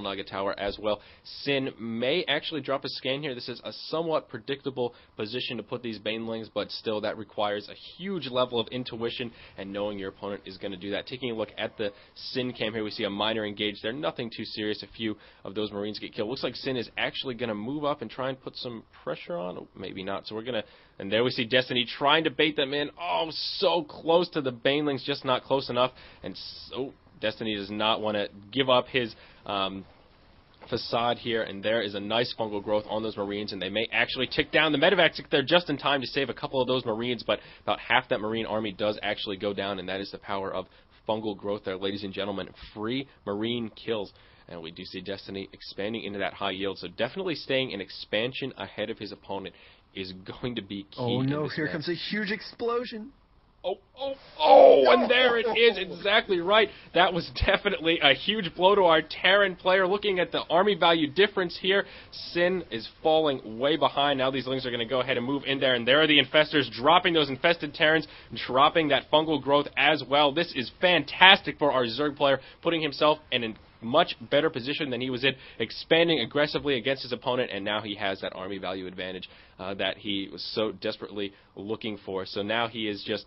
Xel'Naga Tower as well. Sin may actually drop a scan here. This is a somewhat predictable position to put these Banelings, but still that requires a huge level of intuition and knowing your opponent is going to do that. Taking a look at the Sin cam here, we see a miner engaged there. Nothing too serious. A few of those Marines get killed. Looks like Sin is actually going to move up and try and put some pressure on. Oh, maybe not. So we're going to... And there we see Destiny trying to bait them in. Oh, so close to the Banelings, just not close enough. And so Destiny does not want to give up his facade here. And there is a nice fungal growth on those Marines. And they may actually tick down the medevacs there just in time to save a couple of those Marines. But about half that Marine army does actually go down. And that is the power of fungal growth there, ladies and gentlemen. Free Marine kills. And we do see Destiny expanding into that high yield. So definitely staying in expansion ahead of his opponent is going to be key. Oh no, here comes a huge explosion. And there it is, exactly right. That was definitely a huge blow to our Terran player. Looking at the army value difference here, Sin is falling way behind. Now these Lings are going to go ahead and move in there, and there are the Infestors dropping those infested Terrans, dropping that fungal growth as well. This is fantastic for our Zerg player, putting himself in a much better position than he was in, expanding aggressively against his opponent, and now he has that army value advantage that he was so desperately looking for. So now he is just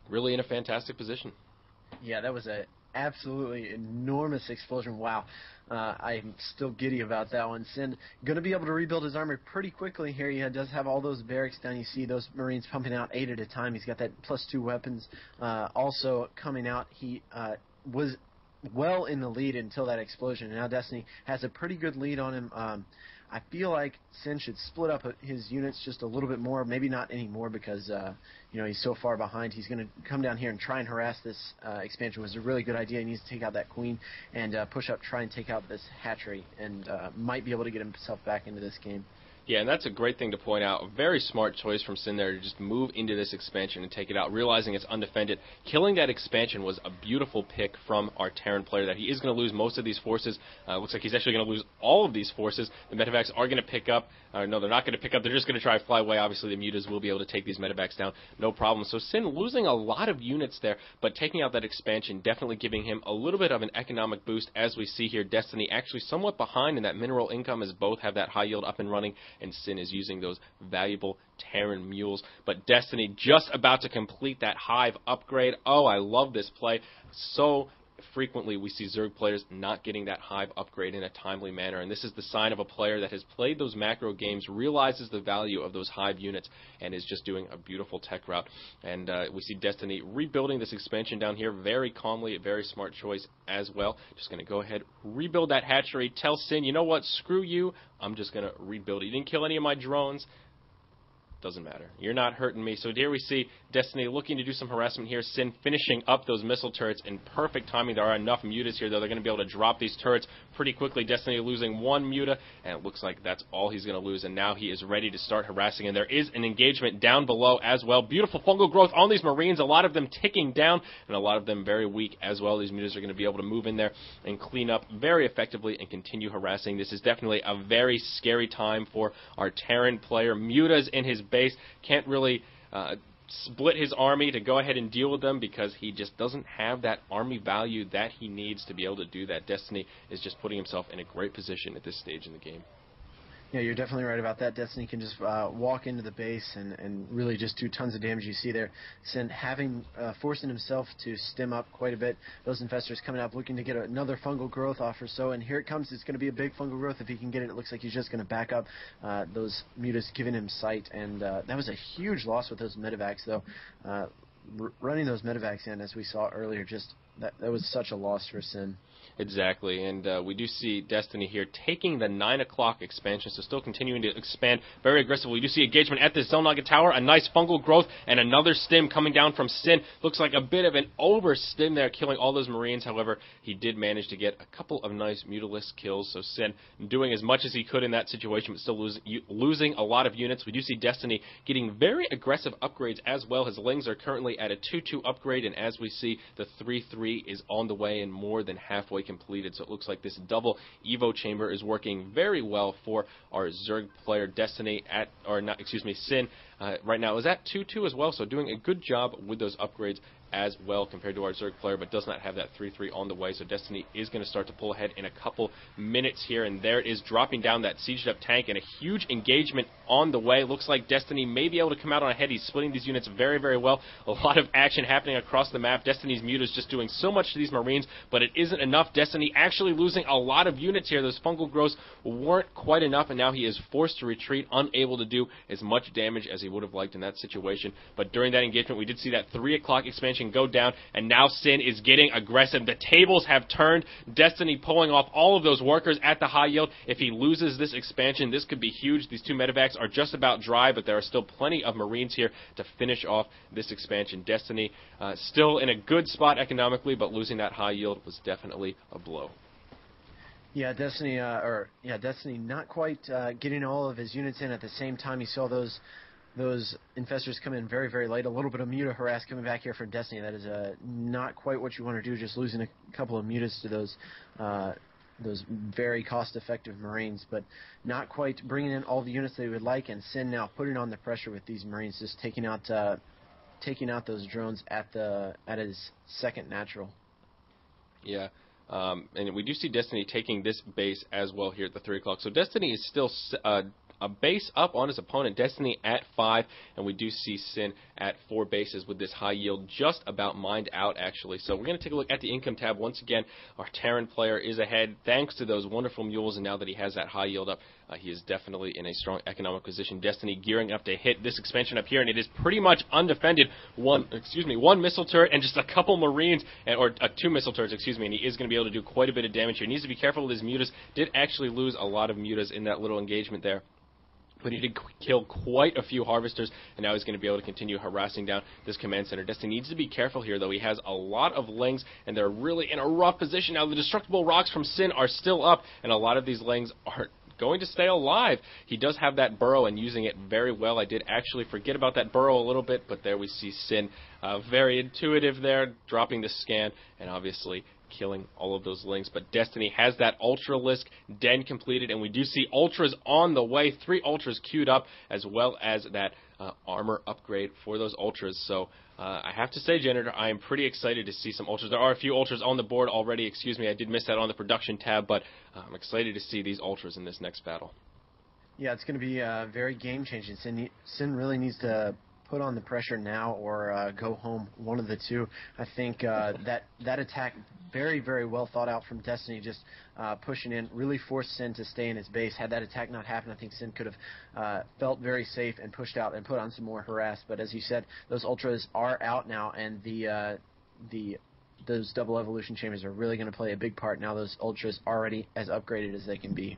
really in a fantastic position. Yeah, that was an absolutely enormous explosion. Wow. I'm still giddy about that one. Sin going to be able to rebuild his armor pretty quickly here. He does have all those barracks down. You see those Marines pumping out 8 at a time. He's got that +2 weapons also coming out. He was well in the lead until that explosion. And now Destiny has a pretty good lead on him. I feel like Sin should split up his units just a little bit more. Maybe not anymore because he's so far behind. He's going to come down here and try and harass this expansion. It was a really good idea. He needs to take out that queen and push up, try and take out this hatchery, and might be able to get himself back into this game. Yeah, and that's a great thing to point out. A very smart choice from Sin there to just move into this expansion and take it out, realizing it's undefended. Killing that expansion was a beautiful pick from our Terran player, that he is going to lose most of these forces. Looks like he's actually going to lose all of these forces. The medevacs are going to pick up. No, they're not going to pick up. They're just going to try to fly away. Obviously, the mutas will be able to take these medevacs down. No problem. So Sin losing a lot of units there, but taking out that expansion, definitely giving him a little bit of an economic boost. As we see here, Destiny actually somewhat behind in that mineral income, as both have that high yield up and running, and Sin is using those valuable Terran mules. But Destiny just about to complete that hive upgrade. Oh, I love this play. So frequently we see Zerg players not getting that hive upgrade in a timely manner, and this is the sign of a player that has played those macro games, realizes the value of those hive units, and is just doing a beautiful tech route. And we see Destiny rebuilding this expansion down here very calmly, a very smart choice as well. Just going to go ahead, rebuild that hatchery, tell Sin, you know what, screw you, I'm just going to rebuild it. You didn't kill any of my drones. Doesn't matter. You're not hurting me. So here we see Destiny looking to do some harassment here. Sin finishing up those missile turrets in perfect timing. There are enough mutas here, though. They're going to be able to drop these turrets pretty quickly. Destiny losing 1 muta, and it looks like that's all he's going to lose. And now he is ready to start harassing. And there is an engagement down below as well. Beautiful fungal growth on these Marines. A lot of them ticking down, and a lot of them very weak as well. These mutas are going to be able to move in there and clean up very effectively and continue harassing. This is definitely a very scary time for our Terran player. Mutas in his base, can't really split his army to go ahead and deal with them because he just doesn't have that army value that he needs to be able to do that. Destiny is just putting himself in a great position at this stage in the game. Yeah, you're definitely right about that. Destiny can just walk into the base and really just do tons of damage. You see there, Sin forcing himself to stem up quite a bit. Those infestors coming up looking to get another fungal growth off or so, and here it comes. It's going to be a big fungal growth. If he can get it, it looks like he's just going to back up. Those mutas giving him sight, and that was a huge loss with those medevacs, though. Running those medevacs in, as we saw earlier, just that was such a loss for Sin. Exactly, and we do see Destiny here taking the 9 o'clock expansion, so still continuing to expand very aggressively. We do see engagement at the Xel'Naga Tower, a nice fungal growth, and another stim coming down from Sin. Looks like a bit of an over-stim there, killing all those Marines. However, he did manage to get a couple of nice Mutalisk kills, so Sin doing as much as he could in that situation, but still losing a lot of units. We do see Destiny getting very aggressive upgrades as well. His Lings are currently at a 2-2 upgrade, and as we see, the 3-3 is on the way and more than halfway completed. So it looks like this double Evo chamber is working very well for our Zerg player Destiny Sin. right now is at 2-2 as well, so doing a good job with those upgrades as well compared to our Zerg player, but does not have that 3-3 on the way, so Destiny is going to start to pull ahead in a couple minutes here, and there it is, dropping down that sieged up tank, and a huge engagement on the way. Looks like Destiny may be able to come out on ahead. He's splitting these units very, very well. A lot of action happening across the map. Destiny's Mute is just doing so much to these Marines, but it isn't enough. Destiny actually losing a lot of units here. Those fungal growths weren't quite enough, and now he is forced to retreat, unable to do as much damage as he would have liked in that situation. But during that engagement, we did see that 3 o'clock expansion go down, and now Sin is getting aggressive. The tables have turned. Destiny pulling off all of those workers at the high yield. If he loses this expansion, this could be huge. These 2 medevacs are just about dry, but there are still plenty of Marines here to finish off this expansion. Destiny still in a good spot economically, but losing that high yield was definitely a blow. Yeah, Destiny not quite getting all of his units in at the same time. He saw those infestors come in very, very late. A little bit of Muta harass coming back here for Destiny. That is not quite what you want to do, just losing a couple of Mutas to those very cost-effective Marines, but not quite bringing in all the units they would like, and Sin now putting on the pressure with these Marines, just taking out those drones at his second natural. Yeah. And we do see Destiny taking this base as well here at the 3 o'clock. So Destiny is still a base up on his opponent. Destiny at 5, and we do see Sin at 4 bases with this high yield just about mined out, actually. So we're going to take a look at the income tab. Once again, our Terran player is ahead thanks to those wonderful mules, and now that he has that high yield up, he is definitely in a strong economic position. Destiny gearing up to hit this expansion up here, and it is pretty much undefended. One missile turret and just a couple Marines, or 2 missile turrets, and he is going to be able to do quite a bit of damage here. He needs to be careful with his mutas. Did actually lose a lot of mutas in that little engagement there, but he did kill quite a few harvesters, and now he's going to be able to continue harassing down this command center. Destiny needs to be careful here, though. He has a lot of Lings, and they're really in a rough position. Now, the destructible rocks from Sin are still up, and a lot of these Lings are going to stay alive. He does have that burrow and using it very well. I did actually forget about that burrow a little bit, but there we see Sin. Very intuitive there, dropping the scan, and obviously killing all of those Lings. But Destiny has that Ultralisk den completed, and we do see Ultras on the way. 3 Ultras queued up, as well as that armor upgrade for those Ultras. So I have to say, Janitor, I am pretty excited to see some Ultras. There are a few Ultras on the board already. I did miss that on the production tab, but I'm excited to see these Ultras in this next battle. Yeah, it's going to be very game-changing. Sin really needs to put on the pressure now or go home, one of the two. I think that attack, very, very well thought out from Destiny, just pushing in, really forced Sin to stay in his base. Had that attack not happened, I think Sin could have felt very safe and pushed out and put on some more harass. But as you said, those Ultras are out now, and those double evolution chambers are really going to play a big part now. Those Ultras already as upgraded as they can be.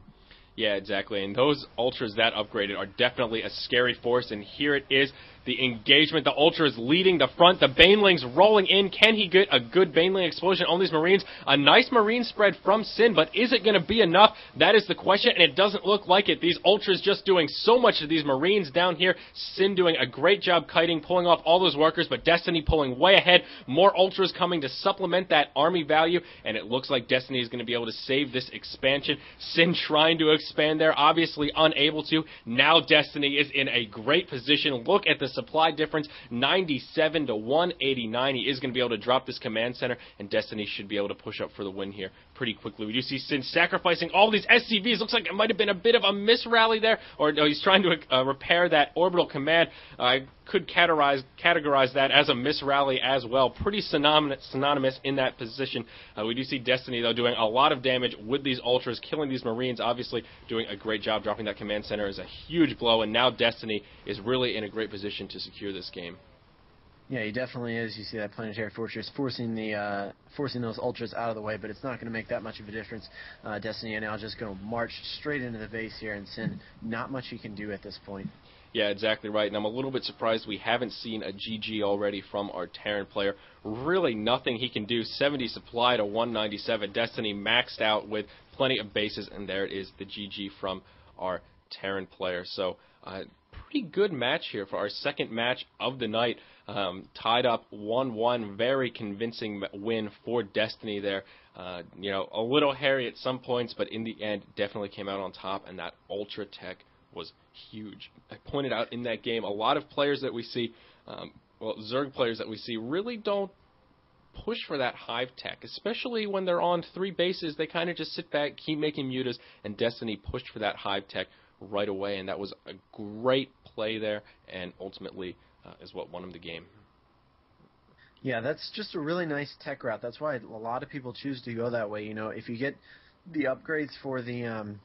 Yeah, exactly. And those Ultras that upgraded are definitely a scary force. And here it is, the engagement. The Ultra is leading the front. The Banelings rolling in. Can he get a good Baneling explosion on these Marines? A nice Marine spread from Sin, but is it going to be enough? That is the question, and it doesn't look like it. These Ultras just doing so much to these Marines down here. Sin doing a great job kiting, pulling off all those workers, but Destiny pulling way ahead. More Ultras coming to supplement that army value, and it looks like Destiny is going to be able to save this expansion. Sin trying to expand there, obviously unable to. Now Destiny is in a great position. Look at the supply difference, 97 to 189. He is going to be able to drop this command center, and Destiny should be able to push up for the win here pretty quickly. We do see Sin sacrificing all these SCVs. Looks like it might have been a bit of a misrally there, or no, he's trying to repair that orbital command. I could categorize that as a misrally as well. Pretty synonymous in that position. We do see Destiny, though, doing a lot of damage with these Ultras, killing these Marines, obviously doing a great job. Dropping that command center is a huge blow, and now Destiny is really in a great position to secure this game. Yeah, he definitely is. You see that planetary fortress forcing those Ultras out of the way, but it's not going to make that much of a difference. Destiny now just going to march straight into the base here, and Sin, not much he can do at this point. Yeah, exactly right, and I'm a little bit surprised we haven't seen a GG already from our Terran player. Really nothing he can do. 70 supply to 197. Destiny maxed out with plenty of bases, and there it is, the GG from our Terran player. So, pretty good match here for our second match of the night. Tied up 1-1, very convincing win for Destiny there. A little hairy at some points, but in the end, definitely came out on top, and that Ultra Tech was huge. I pointed out in that game a lot of players that we see, Zerg players that we see really don't push for that hive tech, especially when they're on 3 bases. They kind of just sit back, keep making mutas, and Destiny pushed for that hive tech right away, and that was a great play there, and ultimately is what won him the game. Yeah, that's just a really nice tech route. That's why a lot of people choose to go that way. If you get the upgrades for the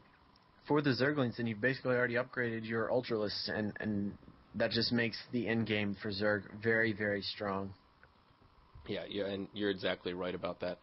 Zerglings, then you've basically already upgraded your Ultralisks, and that just makes the end game for Zerg very, very strong. Yeah, and you're exactly right about that.